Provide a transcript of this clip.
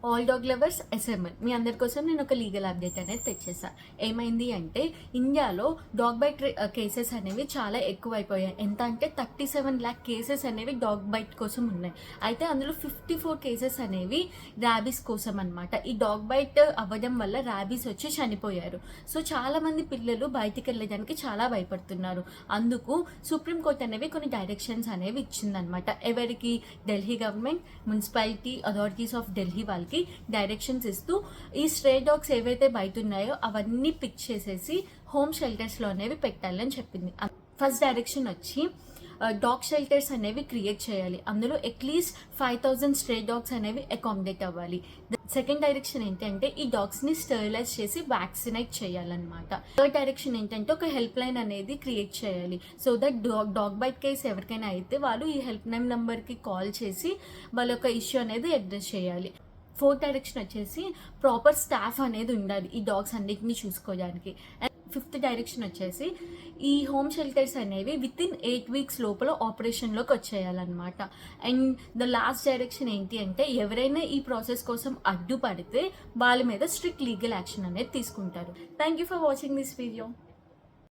All dog lovers SML మీ అందరి కోసం నేను ఒక లీగల్ అప్డేట్ అనేది తెచ్చేసా. ఏమైంది అంటే ఇండియాలో డాగ్ బైట్ కేసెస్ అనేవి చాలా ఎక్కువైపోయాయి. ఎంత అంటే 37 lakh కేసెస్ అనేవి డాగ్ బైట్ కోసం ఉన్నాయి. అయితే అందులో 54 కేసెస్ అనేవి ర్యాబీస్ కోసం అనమాట. ఈ డాగ్ బైట్ అవ్వడం వల్ల ర్యాబీస్ వచ్చి చనిపోయారు. సో చాలా మంది పిల్లలు బయటికి వెళ్ళడానికి చాలా భయపడుతున్నారు. అందుకు సుప్రీంకోర్టు అనేవి కొన్ని డైరెక్షన్స్ అనేవి ఇచ్చిందనమాట. ఎవరికి? Delhi government, municipality authorities of Delhi వాళ్ళకి డైరెక్షన్స్ ఇస్తూ ఈ స్ట్రే డాగ్స్ ఏవైతే బయట ఉన్నాయో అవన్నీ పిక్ చేసేసి హోమ్ షెల్టర్స్లో అనేవి పెట్టాలని చెప్పింది. ఫస్ట్ డైరెక్షన్ వచ్చి డాగ్ షెల్టర్స్ అనేవి క్రియేట్ చేయాలి. అందులో అట్లీస్ట్ 5,000 స్ట్రే డాగ్స్ అనేవి అకామిడేట్ అవ్వాలి. సెకండ్ డైరెక్షన్ ఏంటంటే ఈ డాగ్స్ని స్టెరిలైజ్ చేసి వ్యాక్సినేట్ చేయాలన్నమాట. థర్డ్ డైరెక్షన్ ఏంటంటే ఒక హెల్ప్ లైన్ అనేది క్రియేట్ చేయాలి. So that dog bite case ఎవరికైనా అయితే వాళ్ళు ఈ హెల్ప్ లైన్ నెంబర్కి కాల్ చేసి వాళ్ళ యొక్క ఇష్యూ అనేది అడ్రస్ చేయాలి. ఫోర్త్ డైరెక్షన్ వచ్చేసి ప్రాపర్ స్టాఫ్ అనేది ఉండాలి ఈ డాగ్స్ అన్నిటిని చూసుకోవడానికి. అండ్ ఫిఫ్త్ డైరెక్షన్ వచ్చేసి ఈ హోమ్ షెల్టర్స్ అనేవి వితిన్ 8 weeks లోపల ఆపరేషన్లోకి వచ్చేయాలన్నమాట. అండ్ ద లాస్ట్ డైరెక్షన్ ఏంటి అంటే ఎవరైనా ఈ ప్రాసెస్ కోసం అడ్డుపడితే వాళ్ళ మీద స్ట్రిక్ట్ లీగల్ యాక్షన్ అనేది తీసుకుంటారు. Thank you for watching this video.